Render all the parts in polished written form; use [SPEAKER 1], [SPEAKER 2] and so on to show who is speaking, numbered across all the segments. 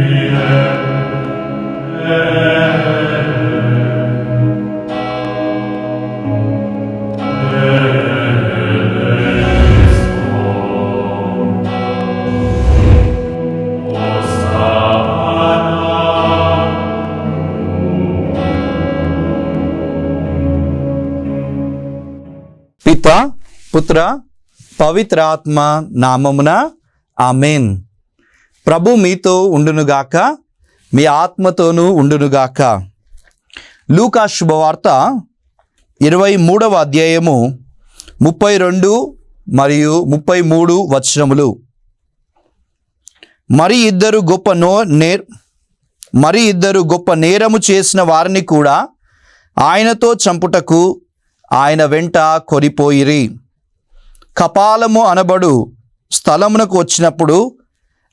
[SPEAKER 1] పితా పుత్ర పవిత్రాత్మ నామమున ఆమేన్. ప్రభు మీతో ఉండునుగాక, మీ ఆత్మతోనూ ఉండునుగాక. లూకా శుభవార్త 23వ అధ్యాయము 32 మరియు 33 వచనములు. మరి ఇద్దరు గొప్ప నేరము చేసిన వారిని కూడా ఆయనతో చంపుటకు ఆయన వెంట కొనిపోయిరి. కపాలము అనబడు స్థలమునకు వచ్చినప్పుడు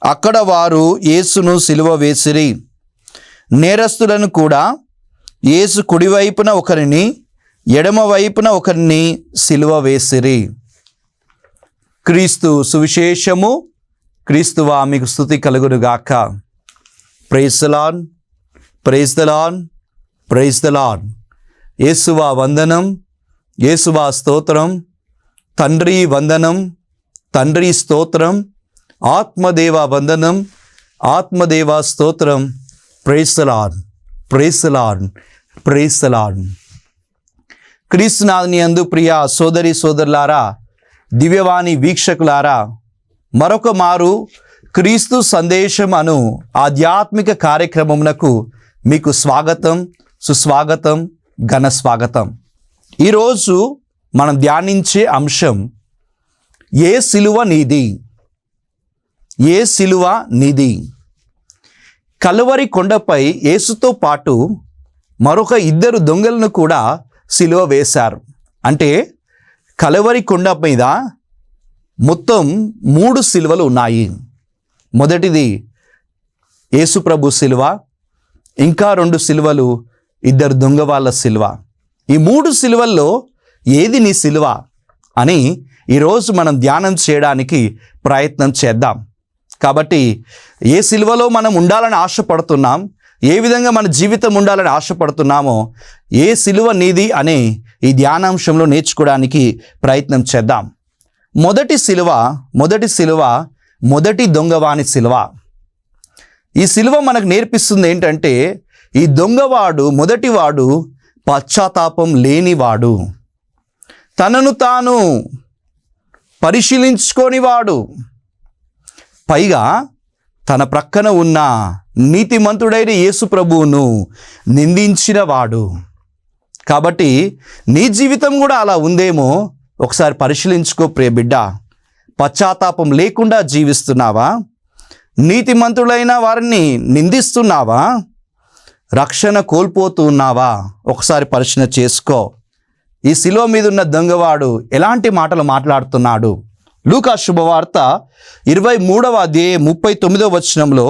[SPEAKER 1] అక్కడ వారు యేసును సిలువ వేసిరి. నేరస్తులను కూడా యేసు కుడివైపున ఒకరిని, ఎడమ వైపున ఒకరిని సిలువ వేసిరి. క్రీస్తు సువిశేషము. క్రీస్తువా మీకు స్తుతి కలుగునుగాక. Praise the lord, praise the lord, praise the lord. యేసువా వందనం, యేసువా స్తోత్రం. తండ్రి వందనం, తండ్రి స్తోత్రం. ఆత్మదేవ వందనం, ఆత్మదేవ స్తోత్రం. Praise the lord, praise the lord, praise the lord. క్రీస్తునాథుని యందు ప్రియ సోదరి సోదరులారా, దివ్యవాణి వీక్షకులారా, మరొక మారు క్రీస్తు సందేశం అను ఆధ్యాత్మిక కార్యక్రమమునకు మీకు స్వాగతం, సుస్వాగతం, ఘన స్వాగతం. ఈరోజు మనం ధ్యానించే అంశం ఏ సిలువ నీది, ఏ సిలువ నీది. కలువరి కొండపై యేసుతో పాటు మరొక 2 దొంగలను కూడా సిలువ వేశారు. అంటే కలువరి కొండ మీద మొత్తం 3 సిలువలు ఉన్నాయి. మొదటిది యేసుప్రభు సిలువ, ఇంకా 2 సిలువలు 2 దొంగ వాళ్ళ సిలువ. ఈ 3 సిలువల్లో ఏది నీ సిలువ అని ఈరోజు మనం ధ్యానం చేయడానికి ప్రయత్నం చేద్దాం. కాబట్టి ఏ సిలువలో మనం ఉండాలని ఆశపడుతున్నాం, ఏ విధంగా మన జీవితం ఉండాలని ఆశపడుతున్నామో, ఏ సిలువ నీది అనే ఈ ధ్యానాంశంలో నేర్చుకోవడానికి ప్రయత్నం చేద్దాం. మొదటి సిలువ మొదటి దొంగవాని సిలువ. ఈ సిలువ మనకు నేర్పిస్తుంది ఏంటంటే, ఈ దొంగవాడు, మొదటివాడు పశ్చాత్తాపం లేనివాడు, తనను తాను పరిశీలించుకోనివాడు, పైగా తన ప్రక్కన ఉన్న నీతిమంతుడైన యేసు ప్రభువును నిందించినవాడు. కాబట్టి నీ జీవితం కూడా అలా ఉందేమో ఒకసారి పరిశీలించుకో ప్రియ బిడ్డ. పశ్చాత్తాపం లేకుండా జీవిస్తున్నావా? నీతిమంతులైన వారిని నిందిస్తున్నావా? రక్షణ కోల్పోతూ ఉన్నావా? ఒకసారి పరిశీలన చేసుకో. ఈ శిలువ మీద ఉన్న దొంగవాడు ఎలాంటి మాటలు మాట్లాడుతున్నాడు? లూకా శుభవార్త 23వ అధ్యాయం 39వ వచనంలో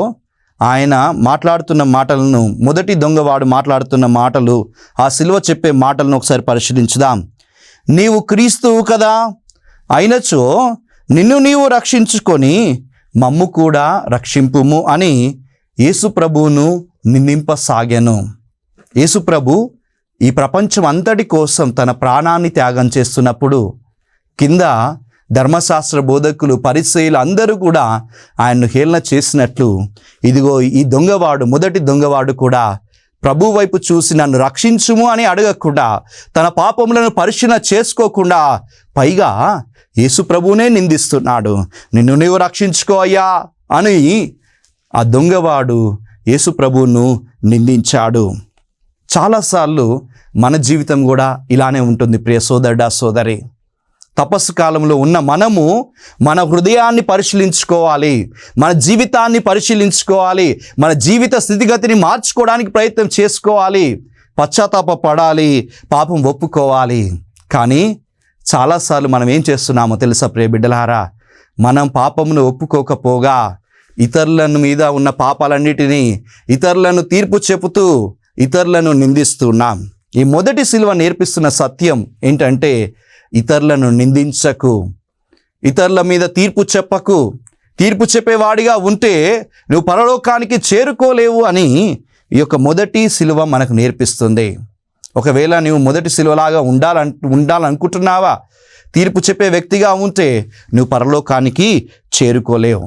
[SPEAKER 1] ఆయన మాట్లాడుతున్న మాటలను, మొదటి దొంగవాడు మాట్లాడుతున్న మాటలు, ఆ శిలువ చెప్పే మాటలను ఒకసారి పరిశీలించుదాం. నీవు క్రీస్తువు కదా, అయినచో నిన్ను నీవు రక్షించుకొని మమ్ము కూడా రక్షింపుము అని యేసుప్రభువును నిందింపసాగాను. యేసుప్రభు ఈ ప్రపంచం అంతటి కోసం తన ప్రాణాన్ని త్యాగం చేస్తున్నప్పుడు కింద ధర్మశాస్త్ర బోధకులు, పరిసయ్యులు అందరూ కూడా ఆయన్ను హేళన చేసినట్లు, ఇదిగో ఈ దొంగవాడు, మొదటి దొంగవాడు కూడా ప్రభు వైపు చూసి నన్ను రక్షించుము అని అడగకుండా, తన పాపములను పరిశీలన చేసుకోకుండా, పైగా యేసు ప్రభువునే నిందిస్తున్నాడు. నిన్ను నీవు రక్షించుకో అయ్యా అని ఆ దొంగవాడు యేసు ప్రభువును నిందించాడు. చాలాసార్లు మన జీవితం కూడా ఇలానే ఉంటుంది ప్రియ సోదరుడా, సోదరి. తపస్సు కాలంలో ఉన్న మనము మన హృదయాన్ని పరిశీలించుకోవాలి, మన జీవితాన్ని పరిశీలించుకోవాలి, మన జీవిత స్థితిగతిని మార్చుకోవడానికి ప్రయత్నం చేసుకోవాలి, పశ్చాత్తాప పడాలి, పాపం ఒప్పుకోవాలి. కానీ చాలాసార్లు మనం ఏం చేస్తున్నామో తెలుసా ప్రియ బిడ్డలారా? మనం పాపమును ఒప్పుకోకపోగా ఇతరుల మీద ఉన్న పాపాలన్నిటినీ ఇతరులను తీర్పు చెబుతూ ఇతరులను నిందిస్తున్నాం. ఈ మొదటి సిలువ నేర్పిస్తున్న సత్యం ఏంటంటే, ఇతరులను నిందించకు, ఇతరుల మీద తీర్పు చెప్పకు, తీర్పు చెప్పేవాడిగా ఉంటే నువ్వు పరలోకానికి చేరుకోలేవు అని ఈ యొక్క మొదటి సిలువ మనకు నేర్పిస్తుంది. ఒకవేళ నువ్వు మొదటి సిలువలాగా ఉండాలనుకుంటున్నావా, తీర్పు చెప్పే వ్యక్తిగా ఉంటే నువ్వు పరలోకానికి చేరుకోలేవు.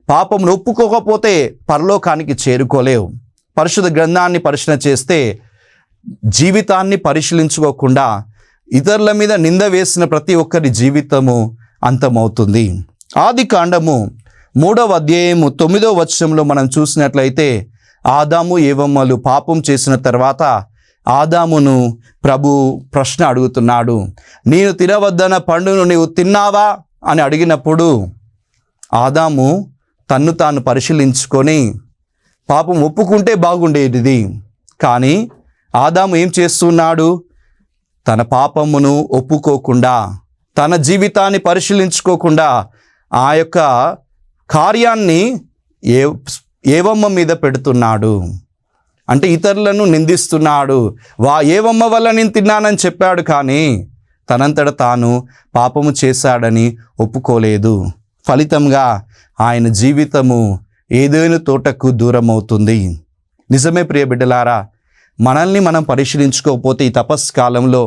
[SPEAKER 1] పాపమును ఒప్పుకోకపోతే పరలోకానికి చేరుకోలేవు. పరిశుద్ధ గ్రంథాన్ని పరిశీలన చేస్తే జీవితాన్ని పరిశీలించుకోకుండా ఇతరుల మీద నింద వేసిన ప్రతి ఒక్కరి జీవితము అంతమవుతుంది. ఆదికాండము 3వ అధ్యాయము 9వ వచనంలో మనం చూసినట్లయితే ఆదాము ఏవమ్మలు పాపం చేసిన తర్వాత ఆదామును ప్రభు ప్రశ్న అడుగుతున్నాడు. నేను తినవద్దన్న పండును నీవు తిన్నావా అని అడిగినప్పుడు ఆదాము తన్ను తాను పరిశీలించుకొని పాపం ఒప్పుకుంటే బాగుండేది. కానీ ఆదాము ఏం చేస్తున్నాడు? తన పాపమును ఒప్పుకోకుండా, తన జీవితాన్ని పరిశీలించుకోకుండా ఆ యొక్క కార్యాన్ని ఏవమ్మ మీద పెడుతున్నాడు. అంటే ఇతరులను నిందిస్తున్నాడు. ఏవమ్మ వల్ల నేను తిన్నానని చెప్పాడు, కానీ తనంతట తాను పాపము చేశాడని ఒప్పుకోలేదు. ఫలితంగా ఆయన జీవితము ఏదైనా తోటకు దూరం అవుతుంది. నిజమే ప్రియ బిడ్డలారా, మనల్ని మనం పరిశీలించుకోకపోతే ఈ తపస్కాలంలో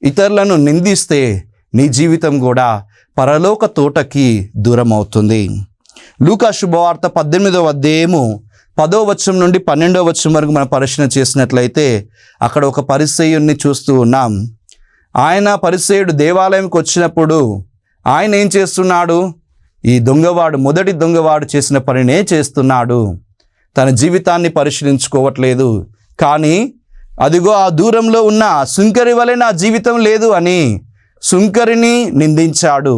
[SPEAKER 1] ఇతరులను నిందిస్తే నీ జీవితం కూడా పరలోక తోటకి దూరం అవుతుంది. లూకా శుభవార్త 18వ అధ్యాయము 10వ వచనం నుండి 12వ వచనం వరకు మనం పరిశీలన చేసినట్లయితే అక్కడ ఒక పరిసయ్యుణ్ణి చూస్తూ ఉన్నాం. ఆయన పరిసయ్యుడు దేవాలయంకి వచ్చినప్పుడు ఆయన ఏం చేస్తున్నాడు? ఈ దొంగవాడు, మొదటి దొంగవాడు చేసిన పనినే చేస్తున్నాడు. తన జీవితాన్ని పరిశీలించుకోవట్లేదు. కానీ అదిగో ఆ దూరంలో ఉన్న సుంకరి వలె నా జీవితం లేదు అని సుంకరిని నిందించాడు.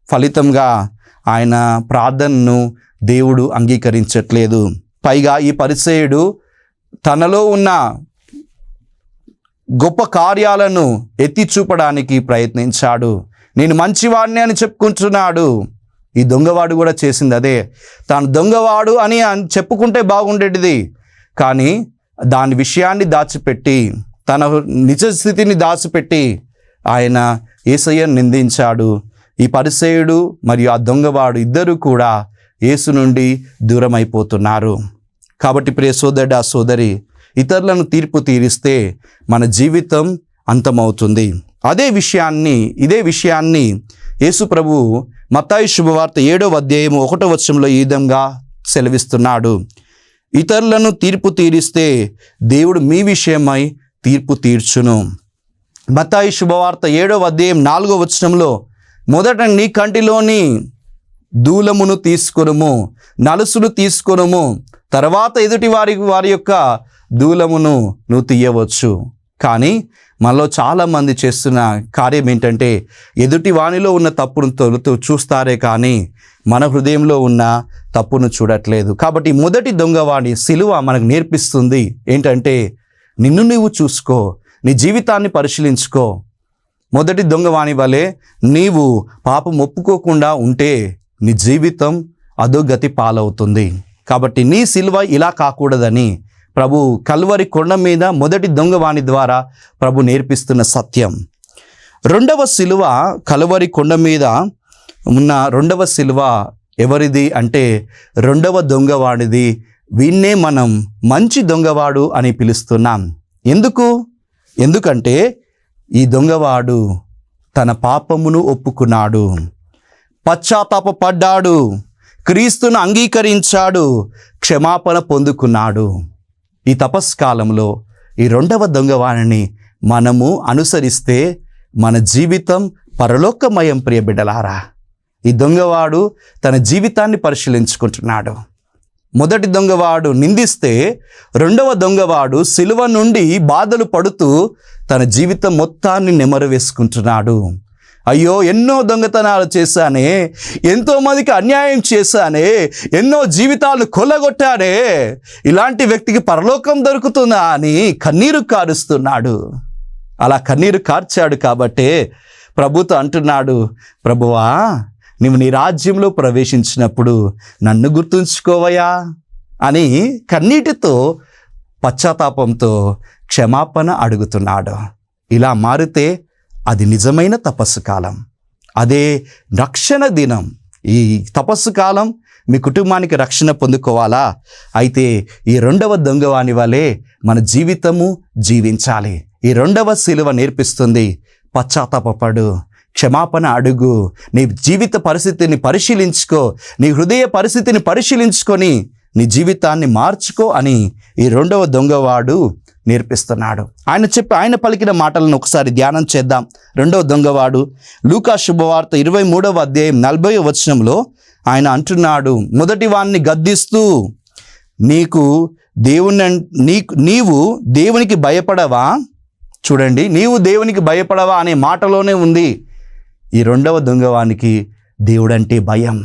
[SPEAKER 1] ఫలితంగా ఆయన ప్రార్థనను దేవుడు అంగీకరించట్లేదు. పైగా ఈ పరిసయ్యుడు తనలో ఉన్న గొప్ప కార్యాలను ఎత్తి చూపడానికి ప్రయత్నించాడు. నేను మంచివాడిని అని చెప్పుకుంటున్నాడు. ఈ దొంగవాడు కూడా చేసింది అదే. తాను దొంగవాడు అని చెప్పుకుంటే బాగుండేది, కానీ దాని విషయాన్ని దాచిపెట్టి, తన నిజ స్థితిని దాచిపెట్టి ఆయన యేసయ్యను నిందించాడు. ఈ పరిసయ్యుడు మరియు ఆ దొంగవాడు ఇద్దరు కూడా యేసు నుండి దూరం అయిపోతున్నారు. కాబట్టి ప్రియ సోదరుడా, సోదరి, ఇతరులను తీర్పు తీరిస్తే మన జీవితం అంతమవుతుంది. ఇదే విషయాన్ని యేసు ప్రభు మత్తాయి శుభవార్త 7వ అధ్యాయము 1వ వచనంలో ఈ విధంగా సెలవిస్తున్నాడు. ఇతరులను తీర్పు తీరిస్తే దేవుడు మీ విషయమై తీర్పు తీర్చును. మత్తాయి శుభవార్త 7వ అధ్యాయం 4వ వచనంలో మొదట నీ కంటిలోని దూలమును తీసుకొనుము, నలుసును తీసుకొనుము, తర్వాత ఎదుటి వారి యొక్క దూలమును నువ్వు తీయవచ్చు. కానీ మనలో చాలామంది చేస్తున్న కార్యం ఏంటంటే ఎదుటి వానిలో ఉన్న తప్పును తొలుతూ చూస్తారే కానీ మన హృదయంలో ఉన్న తప్పును చూడట్లేదు. కాబట్టి మొదటి దొంగవాడి సిలువ మనకు నేర్పిస్తుంది ఏంటంటే నిన్ను నువ్వు చూసుకో, నీ జీవితాన్ని పరిశీలించుకో. మొదటి దొంగవాణి వలె నీవు పాపం ఒప్పుకోకుండా ఉంటే నీ జీవితం అధోగతి పాలవుతుంది. కాబట్టి నీ సిలువ ఇలా కాకూడదని ప్రభు కల్వరి కొండ మీద మొదటి దొంగవాణి ద్వారా ప్రభు నేర్పిస్తున్న సత్యం. రెండవ సిలువ కల్వరి కొండ మీద ఉన్న రెండవ సిలువ ఎవరిది అంటే రెండవ దొంగవాడిది. వీన్నే మనం మంచి దొంగవాడు అని పిలుస్తున్నాం. ఎందుకంటే ఈ దొంగవాడు తన పాపమును ఒప్పుకున్నాడు, పశ్చాత్తాపపడ్డాడు, క్రీస్తును అంగీకరించాడు, క్షమాపణ పొందుకున్నాడు. ఈ తపస్కాలంలో ఈ రెండవ దొంగవాణిని మనము అనుసరిస్తే మన జీవితం పరలోకమయం. ప్రియ బిడ్డలారా, ఈ దొంగవాడు తన జీవితాన్ని పరిశీలించుకుంటున్నాడు. మొదటి దొంగవాడు నిందిస్తే రెండవ దొంగవాడు సిలువ నుండి బాధలు పడుతూ తన జీవితం మొత్తాన్ని నెమరు వేసుకుంటున్నాడు. అయ్యో, ఎన్నో దొంగతనాలు చేశానే, ఎంతోమందికి అన్యాయం చేశానే, ఎన్నో జీవితాలను కొల్లగొట్టానే, ఇలాంటి వ్యక్తికి పరలోకం దొరుకుతుందా అని కన్నీరు కారుస్తున్నాడు. అలా కన్నీరు కార్చాడు కాబట్టే ప్రభుతో అంటున్నాడు, ప్రభువా, నీవు నీ రాజ్యంలో ప్రవేశించినప్పుడు నన్ను గుర్తుంచుకోవయా అని కన్నీటితో పశ్చాత్తాపంతో క్షమాపణ అడుగుతున్నాడు. ఇలా మారితే అది నిజమైన తపస్సు కాలం, అదే రక్షణ దినం. ఈ తపస్సు కాలం మీ కుటుంబానికి రక్షణ పొందుకోవాలా? అయితే ఈ రెండవ దొంగవాని వలె మన జీవితము జీవించాలి. ఈ రెండవ సిలువ నేర్పిస్తుంది, పశ్చాత్తాపపడు, క్షమాపణ అడుగు, నీ జీవిత పరిస్థితిని పరిశీలించుకో, నీ హృదయ పరిస్థితిని పరిశీలించుకొని నీ జీవితాన్ని మార్చుకో అని ఈ రెండవ దొంగవాడు నేర్పిస్తున్నాడు. ఆయన పలికిన మాటలను ఒకసారి ధ్యానం చేద్దాం. రెండవ దొంగవాడు లూకా శుభవార్త 23వ అధ్యాయం 40వ వచనంలో ఆయన అంటున్నాడు, మొదటి వాణ్ణి గద్దిస్తూ, నీవు దేవునికి భయపడవా? చూడండి, నీవు దేవునికి భయపడవా అనే మాటలోనే ఉంది ఈ రెండవ దొంగవానికి దేవుడంటే భయం.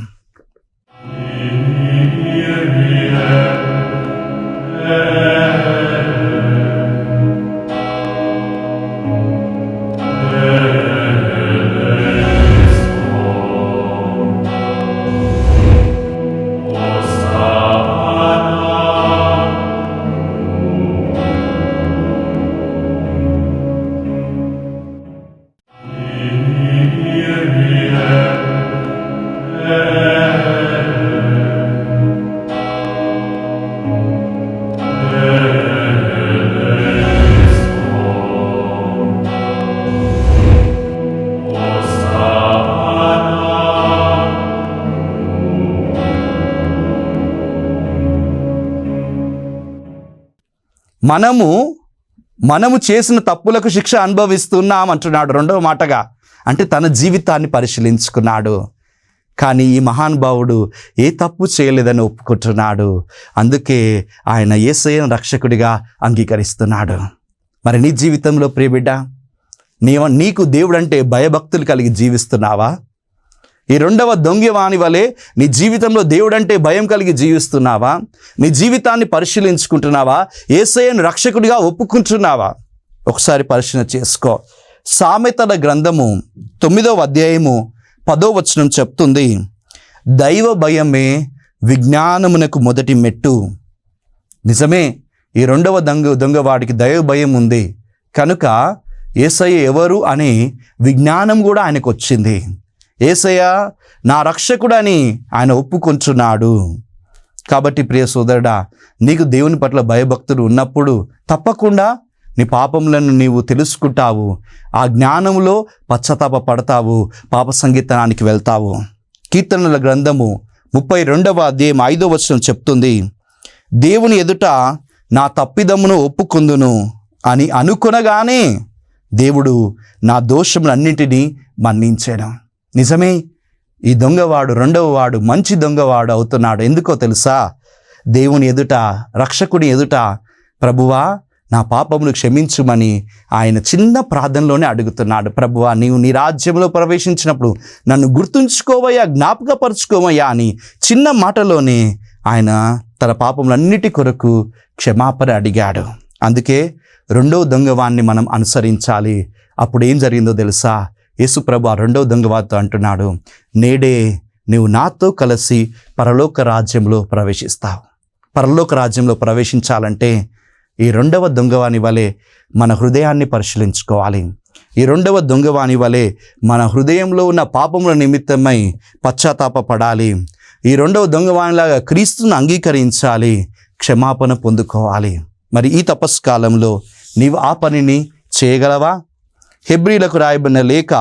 [SPEAKER 1] మనము చేసిన తప్పులకు శిక్ష అనుభవిస్తున్నాం అంటున్నాడు రెండవ మాటగా. అంటే తన జీవితాన్ని పరిశీలించుకున్నాడు. కానీ ఈ మహానుభావుడు ఏ తప్పు చేయలేదని ఒప్పుకుంటున్నాడు. అందుకే ఆయన యేసయ్యను రక్షకుడిగా అంగీకరిస్తున్నాడు. మరి నీ జీవితంలో ప్రియబిడ్డ, నీకు దేవుడంటే భయభక్తులు కలిగి జీవిస్తున్నావా? ఈ రెండవ దొంగవాని వలె నీ జీవితంలో దేవుడంటే భయం కలిగి జీవిస్తున్నావా? నీ జీవితాన్ని పరిశీలించుకుంటున్నావా? యేసయ్యను రక్షకుడిగా ఒప్పుకుంటున్నావా? ఒకసారి పరిశీలన చేసుకో. సామెతల గ్రంథము 9వ అధ్యాయము 10వ వచనం చెప్తుంది, దైవ భయమే విజ్ఞానమునకు మొదటి మెట్టు. నిజమే, ఈ రెండవ దొంగవాడికి దైవ భయం ఉంది కనుక యేసయ్య ఎవరు అనే విజ్ఞానం కూడా ఆయనకు వచ్చింది. యేసయ్య నా రక్షకుడని ఆయన ఒప్పుకొంటున్నాడు. కాబట్టి ప్రియ సోదరుడా, నీకు దేవుని పట్ల భయభక్తులు ఉన్నప్పుడు తప్పకుండా నీ పాపములను నీవు తెలుసుకుంటావు. ఆ జ్ఞానంలో పశ్చాత్తాప పడతావు, పాప సంగీతానికి వెళ్తావు. కీర్తనల గ్రంథము 32వ అధ్యాయం 5వ వచనం చెప్తుంది, దేవుని ఎదుట నా తప్పిదమును ఒప్పుకొందును అని అనుకొనగానే దేవుడు నా దోషములన్నింటినీ మన్నించాడు. నిజమే, ఈ దొంగవాడు రెండవ వాడు మంచి దొంగవాడు అవుతున్నాడు. ఎందుకో తెలుసా? దేవుని ఎదుట, రక్షకుడి ఎదుట, ప్రభువా నా పాపమును క్షమించుమని ఆయన చిన్న ప్రార్థనలోనే అడుగుతున్నాడు. ప్రభువా, నీవు నీ రాజ్యంలో ప్రవేశించినప్పుడు నన్ను గుర్తుంచుకోవయ్యా, జ్ఞాపకపరుచుకోవయ్యా అని చిన్న మాటలోనే ఆయన తన పాపములన్నిటి కొరకు క్షమాపణ అడిగాడు. అందుకే రెండవ దొంగవాన్ని మనం అనుసరించాలి. అప్పుడు ఏం జరిగిందో తెలుసా? యేసు ప్రభు ఆ రెండవ దొంగవాడితో అంటున్నాడు, నేడే నీవు నాతో కలిసి పరలోక రాజ్యంలో ప్రవేశిస్తావు. పరలోక రాజ్యంలో ప్రవేశించాలంటే ఈ రెండవ దొంగవాని వలె మన హృదయాన్ని పరిశీలించుకోవాలి. ఈ రెండవ దొంగవాని వలె మన హృదయంలో ఉన్న పాపముల నిమిత్తమై పశ్చాత్తాప పడాలి. ఈ రెండవ దొంగవానిలాగా క్రీస్తును అంగీకరించాలి, క్షమాపణ పొందుకోవాలి. మరి ఈ తపస్సు కాలంలో నీవు ఆ పనిని చేయగలవా? హెబ్రీలకు రాయబడిన లేఖ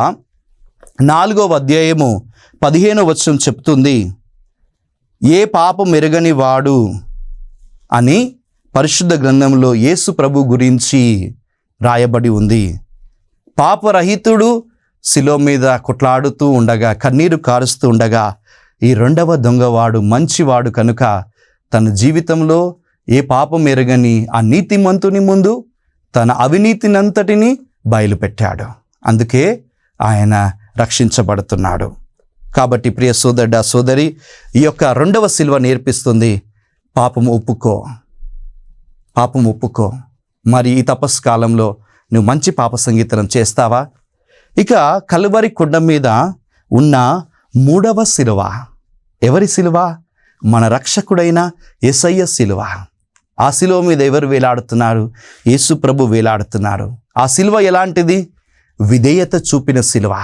[SPEAKER 1] 4వ అధ్యాయము 15వ వచనం చెప్తుంది, ఏ పాపం ఎరగని వాడు అని పరిశుద్ధ గ్రంథంలో యేసు ప్రభు గురించి రాయబడి ఉంది. పాపరహితుడు శిలువ మీద కొట్లాడుతూ ఉండగా, కన్నీరు కారుస్తూ ఉండగా, ఈ రెండవ దొంగవాడు మంచివాడు కనుక తన జీవితంలో ఏ పాపం ఎరగని ఆ నీతిమంతుని ముందు తన అవినీతినంతటిని బయలుపెట్టాడు. అందుకే ఆయన రక్షించబడుతున్నాడు. కాబట్టి ప్రియ సోదరుడా, సోదరి, ఈ యొక్క రెండవ సిలువ నేర్పిస్తుంది, పాపం ఒప్పుకో. మరి ఈ తపస్సు కాలంలో నువ్వు మంచి పాప సంగీతం చేస్తావా? ఇక కల్వరి కొండ మీద ఉన్న 3వ సిలువ ఎవరి సిలువ? మన రక్షకుడైన యేసయ్య సిలువ. ఆ సిలువ మీద ఎవరు వేలాడుతున్నారు? యేసు ప్రభు వేలాడుతున్నారు. ఆ సిలువ ఎలాంటిది? విధేయత చూపిన సిలువ.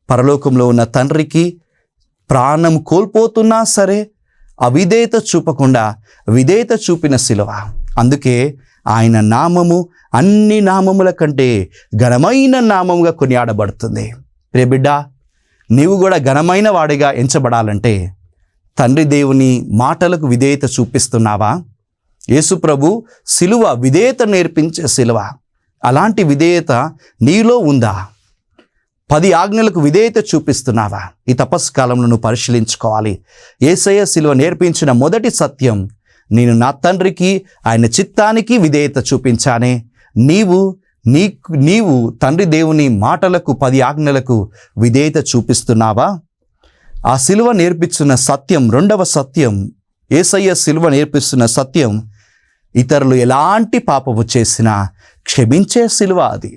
[SPEAKER 1] పరలోకంలో ఉన్న తండ్రికి ప్రాణం కోల్పోతున్నా సరే అవిధేయత చూపకుండా విధేయత చూపిన శిలువ. అందుకే ఆయన నామము అన్ని నామముల కంటే ఘనమైన నామముగా కొనియాడబడుతుంది. ప్రియ బిడ్డ, నీవు కూడా ఘనమైన వాడిగా ఎంచబడాలంటే తండ్రి దేవుని మాటలకు విధేయత చూపిస్తున్నావా? యేసు ప్రభు శిలువ విధేయత నేర్పించే శిలువ. అలాంటి విధేయత నీలో ఉందా? 10 ఆజ్ఞలకు విధేయత చూపిస్తున్నావా? ఈ తపస్సు కాలంలో నువ్వు పరిశీలించుకోవాలి. యేసయ్య శిలువ నేర్పించిన మొదటి సత్యం, నేను నా తండ్రికి ఆయన చిత్తానికి విధేయత చూపించానే. నీవు తండ్రి దేవుని మాటలకు 10 ఆజ్ఞలకు విధేయత చూపిస్తున్నావా? ఆ శిలువ నేర్పిస్తున్న సత్యం, రెండవ సత్యం, యేసయ్య శిలువ నేర్పిస్తున్న సత్యం, ఇతరులు ఎలాంటి పాపము చేసినా క్షమించే శిలువ అది.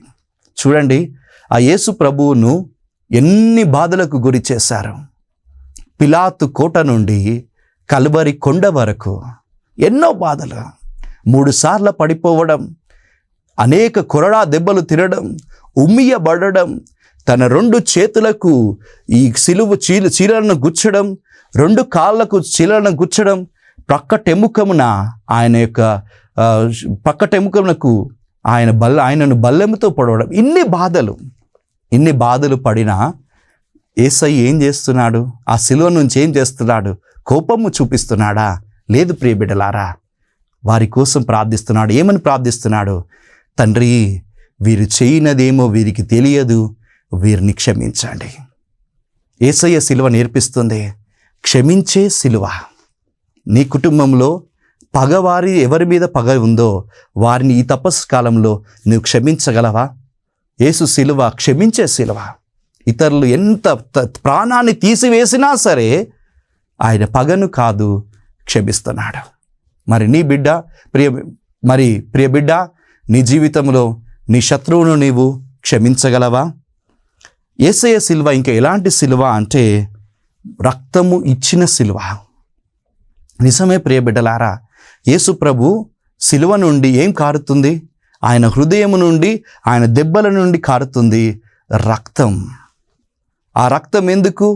[SPEAKER 1] చూడండి, ఆ యేసు ప్రభువును ఎన్ని బాధలకు గురి చేశారు. పిలాతు కోట నుండి కల్వరి కొండ వరకు ఎన్నో బాధలు, 3 సార్లు పడిపోవడం, అనేక కొరడా దెబ్బలు తినడం, ఉమ్మియబడడం, తన 2 చేతులకు ఈ చీలను గుచ్చడం, 2 కాళ్ళకు చీలను గుచ్చడం, పక్కటెముకమునకు ఆయనను బల్లెముతో పొడవడం, ఇన్ని బాధలు పడినా యేసయ్య ఏం చేస్తున్నాడు? ఆ శిలువ నుంచి ఏం చేస్తున్నాడు? కోపము చూపిస్తున్నాడా? లేదు ప్రియ బిడ్డలారా, వారి కోసం ప్రార్థిస్తున్నాడు. ఏమని ప్రార్థిస్తున్నాడు? తండ్రి, వీరు చేయనదేమో వీరికి తెలియదు, వీరిని క్షమించండి. యేసయ్య శిలువ నేర్పిస్తుంది క్షమించే శిలువ. నీ కుటుంబంలో పగవారి ఎవరి మీద పగ ఉందో వారిని ఈ తపస్సు కాలంలో నువ్వు క్షమించగలవా? యేసు శిలువ క్షమించే శిలువ. ఇతరులు ఎంత ప్రాణాన్ని తీసివేసినా సరే ఆయన పగను కాదు, క్షమిస్తున్నాడు. మరి నీ బిడ్డ, ప్రియ బిడ్డ, నీ జీవితంలో నీ శత్రువును నీవు క్షమించగలవా? యేసయ్య శిలువ ఇంకా ఎలాంటి శిలువ అంటే రక్తము ఇచ్చిన శిలువ. నిజమే ప్రియ బిడ్డలారా, యేసు ప్రభు శిలువ నుండి ఏం కారుతుంది? ఆయన హృదయము నుండి, ఆయన దెబ్బల నుండి కారుతుంది రక్తం. ఆ రక్తం ఎందుకు?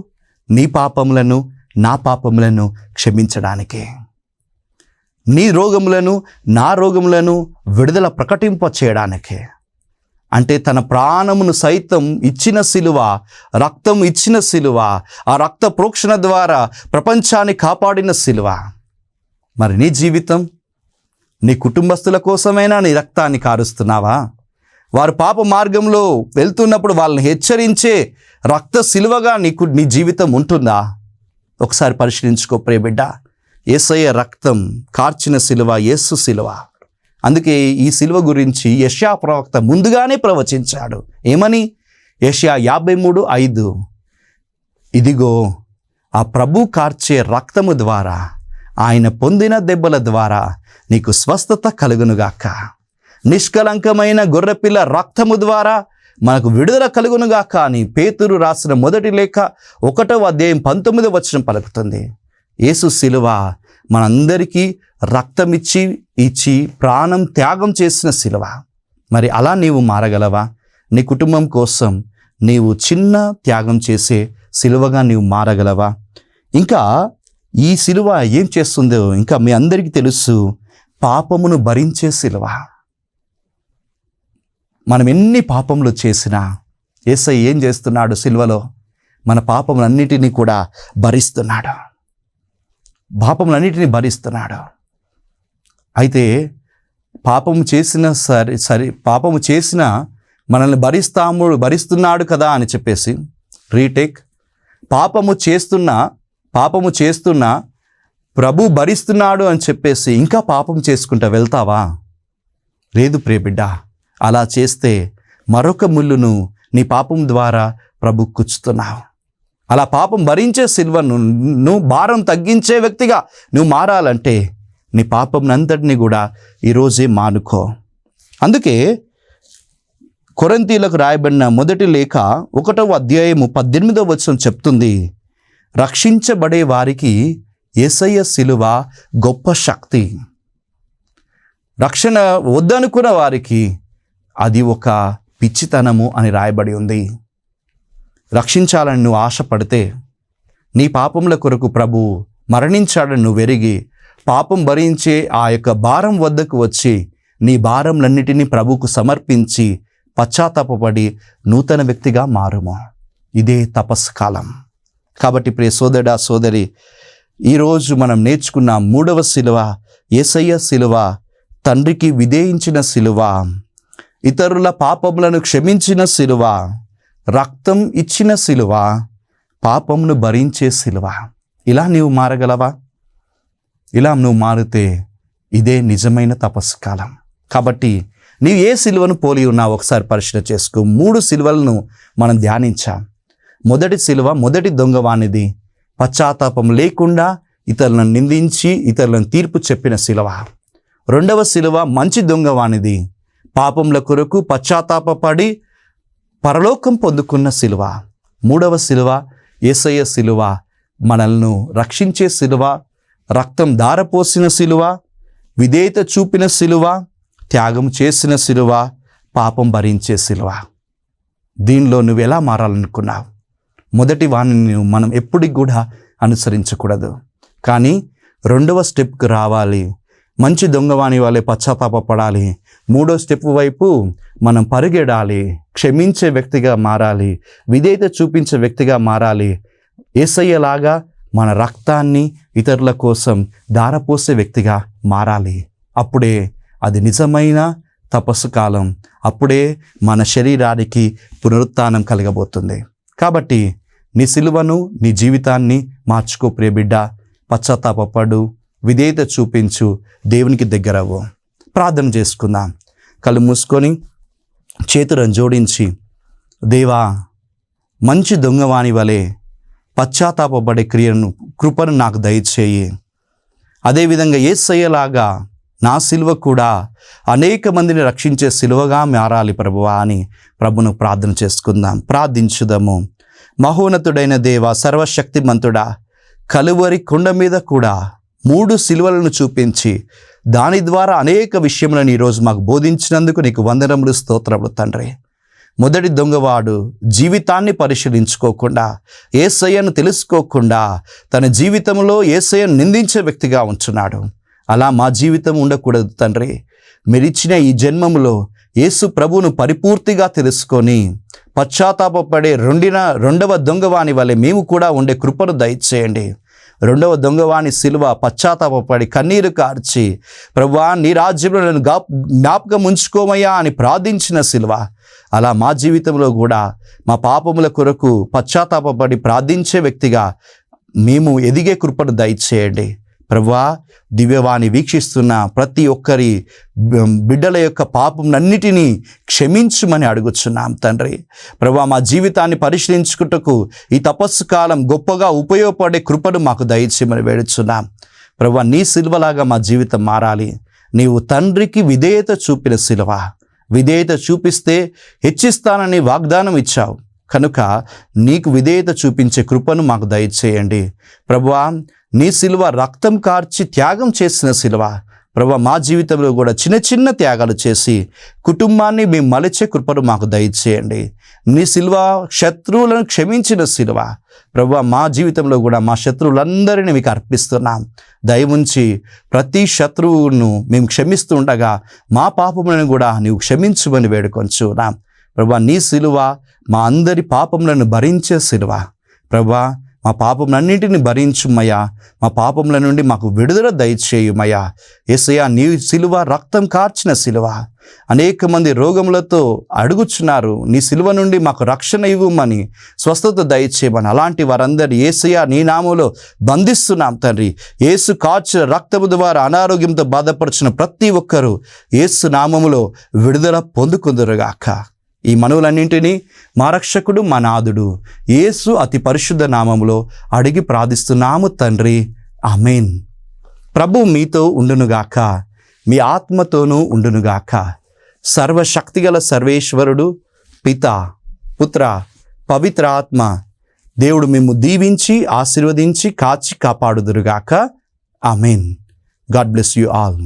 [SPEAKER 1] నీ పాపములను, నా పాపములను క్షమించడానికే. నీ రోగములను, నా రోగములను విడుదల ప్రకటింప చేయడానికే. అంటే తన ప్రాణమును సైతం ఇచ్చిన శిలువ, రక్తం ఇచ్చిన శిలువ, ఆ రక్త ప్రోక్షణ ద్వారా ప్రపంచాన్ని కాపాడిన శిలువ. మరి నీ జీవితం, నీ కుటుంబస్తుల కోసమైనా నీ రక్తాన్ని కారుస్తున్నావా? వారు పాప మార్గంలో వెళ్తున్నప్పుడు వాళ్ళని హెచ్చరించే రక్త శిలువగా నీ జీవితం ఉంటుందా? ఒకసారి పరిశీలించుకో ప్రియ బిడ్డ. యేసయ్య రక్తం కార్చిన శిలువ యేసు శిలువ. అందుకే ఈ శిలువ గురించి యెషయా ప్రవక్త ముందుగానే ప్రవచించాడు. ఏమని? యెషయా 53:5, ఇదిగో ఆ ప్రభు కార్చే రక్తము ద్వారా, ఆయన పొందిన దెబ్బల ద్వారా నీకు స్వస్థత కలుగునుగాక. నిష్కలంకమైన గొర్రెపిల్ల రక్తము ద్వారా మనకు విడుదల కలుగునుగాక అని పేతురు రాసిన మొదటి లేఖ 1వ అధ్యాయం 19వ వచనం పలుకుతుంది. యేసు శిలువ మనందరికీ రక్తం ఇచ్చి ప్రాణం త్యాగం చేసిన శిలువ. మరి అలా నీవు మారగలవా? నీ కుటుంబం కోసం నీవు చిన్న త్యాగం చేసే శిలువగా నీవు మారగలవా? ఇంకా ఈ శిలువ ఏం చేస్తుందో ఇంకా మీ అందరికీ తెలుసు, పాపమును భరించే శిలువ. మనం ఎన్ని పాపములు చేసినా యేసయ్య ఏం చేస్తున్నాడు? శిలువలో మన పాపములన్నిటినీ కూడా భరిస్తున్నాడు. అయితే పాపము చేసిన మనల్ని భరిస్తున్నాడు కదా అని చెప్పేసి పాపము చేస్తున్నా ప్రభు భరిస్తున్నాడు అని చెప్పేసి ఇంకా పాపం చేసుకుంటా వెళ్తావా? లేదు ప్రియ బిడ్డ. అలా చేస్తే మరొక ముళ్ళును నీ పాపం ద్వారా ప్రభు కుచ్చుతున్నావు. అలా పాపం భరించే సిల్వను నువ్వు భారం తగ్గించే వ్యక్తిగా నువ్వు మారాలంటే నీ పాపంనంతటిని కూడా ఈరోజే మానుకో. అందుకే కొరింథీయులకు రాయబడిన మొదటి లేఖ 1వ అధ్యాయము 18వ వచనం చెప్తుంది, రక్షించబడే వారికి యేసయ్య శిలువ గొప్ప శక్తి. రక్షణ వద్దనుకున్న వారికి అది ఒక పిచ్చితనము అని రాయబడి ఉంది. రక్షించాలని నువ్వు ఆశపడితే, నీ పాపముల కొరకు ప్రభు మరణించాడని నువ్వు ఎరిగి పాపం భరించే ఆ యొక్క భారం వద్దకు వచ్చి నీ భారంలన్నిటినీ ప్రభువుకు సమర్పించి పశ్చాత్తాపపడి నూతన వ్యక్తిగా మారుము. ఇదే తపస్సు కాలం. కాబట్టి ప్రియ సోదరుడా సోదరి, ఈరోజు మనం నేర్చుకున్న 3వ శిలువ యేసయ్య శిలువ, తండ్రికి విధేయించిన శిలువ, ఇతరుల పాపములను క్షమించిన శిలువ, రక్తం ఇచ్చిన శిలువ, పాపమును భరించే శిలువ. ఇలా నీవు మారగలవా? ఇలా నువ్వు మారితే ఇదే నిజమైన తపస్సు కాలం. కాబట్టి నీవు ఏ శిలువను పోలి ఉన్నావు ఒకసారి పరిశీలన చేసుకో. 3 శిలువలను మనం ధ్యానించాం. మొదటి శిలువ మొదటి దొంగవానిది, పశ్చాత్తాపం లేకుండా ఇతరులను నిందించి ఇతరులను తీర్పు చెప్పిన శిలువ. 2వ శిలువ మంచి దొంగవానిది, పాపముల కొరకు పశ్చాత్తాపపడి పరలోకం పొందుకున్న శిలువ. 3వ శిలువ యేసయ్య శిలువ, మనల్ని రక్షించే శిలువ, రక్తం ధారపోసిన శిలువ, విధేయత చూపిన శిలువ, త్యాగం చేసిన శిలువ, పాపం భరించే శిలువ. దీనిలో నువ్వు ఎలా మారాలనుకున్నావు? మొదటి వాణిని మనం ఎప్పటికి కూడా అనుసరించకూడదు, కానీ 2వ స్టెప్కి రావాలి. మంచి దొంగవాణి వాళ్ళే పశ్చాత్తాపపడాలి. 3వ స్టెప్ వైపు మనం పరిగెడాలి. క్షమించే వ్యక్తిగా మారాలి, విధేయత చూపించే వ్యక్తిగా మారాలి. యేసయ్యలాగా మన రక్తాన్ని ఇతరుల కోసం ధారపోసే వ్యక్తిగా మారాలి. అప్పుడే అది నిజమైన తపస్సు కాలం. అప్పుడే మన శరీరానికి పునరుత్థానం కలగబోతుంది. కాబట్టి నీ సిలువను, నీ జీవితాన్ని మార్చుకో ప్రియ బిడ్డ. పశ్చాత్తాపపడు, విధేయత చూపించు, దేవునికి దగ్గరవు. ప్రార్థన చేసుకుందాం. కళ్ళు మూసుకొని చేతులను జోడించి, దేవా, మంచి దొంగవాణి వలె పశ్చాత్తాపపడే కృపను నాకు దయచేయి. అదేవిధంగా యేసయ్యలాగా నా సిలువ కూడా అనేక మందిని రక్షించే సిలువగా మారాలి ప్రభువా అని ప్రభును ప్రార్థన చేసుకుందాం. ప్రార్థించుదాము. మహోన్నతుడైన దేవ, సర్వశక్తిమంతుడా, కలువరి కొండ మీద కూడా 3 సిలువలను చూపించి దాని ద్వారా అనేక విషయములను ఈరోజు మాకు బోధించినందుకు నీకు వందనములు, స్తోత్రములు తండ్రి. మొదటి దొంగవాడు జీవితాన్ని పరిశీలించుకోకుండా, యేసయ్యను తెలుసుకోకుండా తన జీవితంలో యేసయ్యను నిందించే వ్యక్తిగా ఉంచున్నాడు. అలా మా జీవితం ఉండకూడదు తండ్రి. మీరిచ్చిన ఈ జన్మములో యేసు ప్రభువును పరిపూర్తిగా తెలుసుకొని పశ్చాత్తాపపడే 2వ దొంగవాణి వలె మేము కూడా ఉండే కృపను దయచేయండి. 2వ దొంగవాణి సిలువ పశ్చాత్తాపపడి కన్నీరు కార్చి, ప్రభువా నీ రాజ్యంలో నన్ను జ్ఞాపకం ఉంచుకోమయ్యా అని ప్రార్థించిన సిలువ, అలా మా జీవితంలో కూడా మా పాపముల కొరకు పశ్చాత్తాపపడి ప్రార్థించే వ్యక్తిగా మేము ఎదిగే కృపను దయచేయండి. ప్రభువా, దివ్యవాణి వీక్షిస్తున్న ప్రతి ఒక్కరి బిడ్డల యొక్క పాపంలన్నిటినీ క్షమించుమని అడుగుచున్నాం తండ్రి. ప్రభువా, మా జీవితాన్ని పరిశీలించుటకు ఈ తపస్సు కాలం గొప్పగా ఉపయోగపడే కృపను మాకు దయచేయమని వేడుచున్నాం. ప్రభువా, నీ సిలువలాగా మా జీవితం మారాలి. నీవు తండ్రికి విధేయత చూపిన సిలువ, విధేయత చూపిస్తే హెచ్చిస్తానని వాగ్దానం ఇచ్చావు కనుక నీకు విధేయత చూపించే కృపను మాకు దయచేయండి. ప్రభువా, నీ సిలువ రక్తం కార్చి త్యాగం చేసిన సిలువ, ప్రభువా మా జీవితంలో కూడా చిన్న చిన్న త్యాగాలు చేసి కుటుంబాన్ని మేము మలిచే కృపను మాకు దయచేయండి. నీ సిలువ శత్రువులను క్షమించిన సిలువ, ప్రభువా మా జీవితంలో కూడా మా శత్రువులందరినీ మీకు అర్పిస్తున్నాం. దయవుంచి ప్రతి శత్రువును మేము క్షమిస్తూ ఉండగా మా పాపములను కూడా నీవు క్షమించుమని వేడుకొంచున్నాం. ప్రభువా, నీ సిలువ మా అందరి పాపములను భరించే సిలువ. ప్రభువా, మా పాపములన్నింటిని భరించుమయ్యా, మా పాపముల నుండి మాకు విడుదల దయచేయుమయ్యా. యేసయ్యా, నీ సిలువ రక్తం కార్చిన సిలువ. అనేక మంది రోగములతో అడుగుచున్నారు, నీ సిలువ నుండి మాకు రక్షణ ఇవ్వమని, స్వస్థత దయచేయమని. అలాంటి వారందరి యేసయ్యా నీ నామములో బంధిస్తున్నాం తండ్రి. యేసు కార్చిన రక్తము ద్వారా అనారోగ్యంతో బాధపడుచున్న ప్రతి ఒక్కరూ యేసు నామములో విడుదల పొందుకుందురుగాక. ఈ మనవులన్నింటినీ మా రక్షకుడు, మా నాథుడు యేసు అతి పరిశుద్ధ నామములో అడిగి ప్రార్థిస్తున్నాము తండ్రి, ఆమేన్. ప్రభు మీతో ఉండునుగాక, మీ ఆత్మతోనూ ఉండునుగాక. సర్వశక్తిగల సర్వేశ్వరుడు, పిత, పుత్ర, పవిత్ర ఆత్మ దేవుడు మేము దీవించి ఆశీర్వదించి కాచి కాపాడుదురుగాక. ఆమేన్. God bless you all.